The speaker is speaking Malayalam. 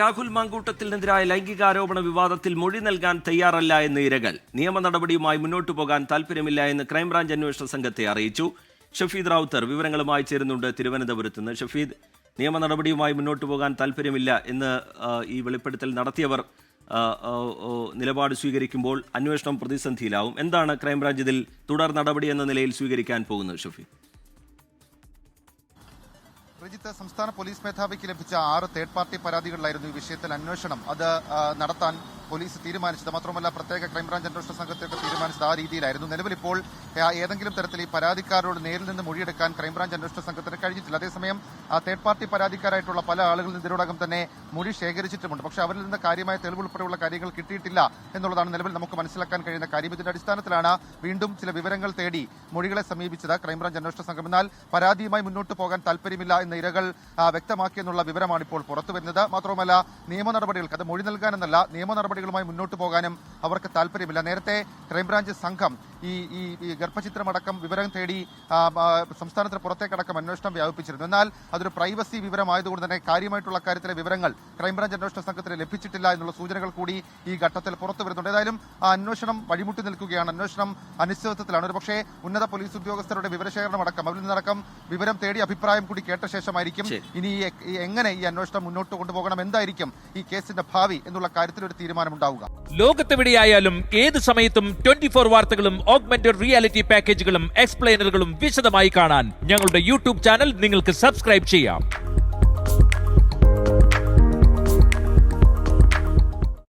രാഹുൽ മാങ്കൂട്ടത്തിനെതിരായ ലൈംഗികാരോപണ വിവാദത്തിൽ മൊഴി നൽകാൻ തയ്യാറല്ല എന്ന് ഇരകൾ. നിയമ നടപടിയുമായി മുന്നോട്ടു പോകാൻ താൽപര്യമില്ല എന്ന് ക്രൈംബ്രാഞ്ച് അന്വേഷണ സംഘത്തെ അറിയിച്ചു. ഷഫീദ് റാവുത്തർ വിവരങ്ങളുമായി ചേരുന്നുണ്ട് തിരുവനന്തപുരത്ത് നിന്ന്. ഷഫീദ്, നിയമ നടപടിയുമായി മുന്നോട്ടു പോകാൻ താൽപര്യമില്ല എന്ന് ഈ വെളിപ്പെടുത്തൽ നടത്തിയവർ നിലപാട് സ്വീകരിക്കുമ്പോൾ അന്വേഷണം പ്രതിസന്ധിയിലാവും. എന്താണ് ക്രൈംബ്രാഞ്ച് ഇതിൽ തുടർ നടപടി എന്ന നിലയിൽ സ്വീകരിക്കാൻ പോകുന്നത്? ഷഫീദ്, രജിത്ത്, സംസ്ഥാന പോലീസ് മേധാവിക്ക് ലഭിച്ച 6 തേർഡ് പാർട്ടി പരാതികളിലായിരുന്നു ഈ വിഷയത്തിൽ അന്വേഷണം നടത്താൻ പോലീസ് തീരുമാനിച്ചത്. മാത്രമല്ല, പ്രത്യേക ക്രൈംബ്രാഞ്ച് അന്വേഷണ സംഘത്തെയൊക്കെ തീരുമാനിച്ചത് ആ രീതിയിലായിരുന്നു. നിലവിൽ ഇപ്പോൾ ഏതെങ്കിലും തരത്തിൽ ഈ പരാതിക്കാരോട് നേരിൽ നിന്ന് മൊഴിയെടുക്കാൻ ക്രൈംബ്രാഞ്ച് അന്വേഷണ സംഘത്തിന് കഴിഞ്ഞിട്ടില്ല. അതേസമയം തേർഡ് പാർട്ടി പരാതിക്കാരായിട്ടുള്ള പല ആളുകളിൽ ഇതിനോടകം തന്നെ മൊഴി ശേഖരിച്ചിട്ടുമുണ്ട്. പക്ഷേ അവരിൽ നിന്ന് കാര്യമായ തെളിവ് ഉൾപ്പെടെയുള്ള കാര്യങ്ങൾ കിട്ടിയിട്ടില്ല എന്നുള്ളതാണ് നിലവിൽ നമുക്ക് മനസ്സിലാക്കാൻ കഴിയുന്ന കാര്യം. ഇതിന്റെ അടിസ്ഥാനത്തിലാണ് വീണ്ടും ചില വിവരങ്ങൾ തേടി മൊഴികളെ സമീപിച്ചത് ക്രൈംബ്രാഞ്ച് അന്വേഷണ സംഘം. എന്നാൽ പരാതിയുമായി മുന്നോട്ട് പോകാൻ താല്പര്യമില്ല എന്ന ഇരകൾ വ്യക്തമാക്കിയെന്നുള്ള വിവരമാണ് ഇപ്പോൾ പുറത്തു വരുന്നത്. മാത്രമല്ല, നിയമ നടപടികൾക്ക്, അത് മൊഴി നൽകാനെന്നല്ല, നിയമ നടപടികളുമായി മുന്നോട്ട് പോകാനും അവർക്ക് താല്പര്യമില്ല. നേരത്തെ ക്രൈംബ്രാഞ്ച് സംഘം ഈ ഗർഭചിത്രമടക്കം വിവരം തേടി സംസ്ഥാനത്തിന് പുറത്തേക്കടക്കം അന്വേഷണം വ്യാപിപ്പിച്ചിരുന്നു. എന്നാൽ അതൊരു പ്രൈവസി വിവരമായതുകൊണ്ട് തന്നെ കാര്യമായിട്ടുള്ള കാര്യത്തിലെ വിവരങ്ങൾ ക്രൈംബ്രാഞ്ച് അന്വേഷണ സംഘത്തിന് ലഭിച്ചിട്ടില്ല എന്നുള്ള സൂചനകൾ കൂടി ഈ ഘട്ടത്തിൽ പുറത്തു വരുന്നുണ്ട്. ഏതായാലും ആ അന്വേഷണം വഴിമുട്ടി നിൽക്കുകയാണ്. അന്വേഷണം അനിശ്ചിതത്വത്തിലാണ്. ഒരുപക്ഷേ ഉന്നത പോലീസ് ഉദ്യോഗസ്ഥരുടെ വിവരശേഖരണം അടക്കം അവരിൽ നിന്നടക്കം വിവരം തേടി അഭിപ്രായം കൂടി കേട്ട ശേഷമായിരിക്കും ഇനി എങ്ങനെ ഈ അന്വേഷണം മുന്നോട്ട് കൊണ്ടുപോകണം, എന്തായിരിക്കും ഈ കേസിന്റെ ഭാവി എന്നുള്ള കാര്യത്തിൽ ഒരു തീരുമാനമുണ്ടാവുക. ലോകത്തെവിടെയായാലും ഏത് സമയത്തും 24 വാർത്തകളും ഓഗ്മെന്റഡ് റിയാലിറ്റി പാക്കേജുകളും എക്സ്പ്ലെയിനറുകളും വിശദമായി കാണാൻ ഞങ്ങളുടെ യൂട്യൂബ് ചാനൽ നിങ്ങൾക്ക് സബ്സ്ക്രൈബ് ചെയ്യാം.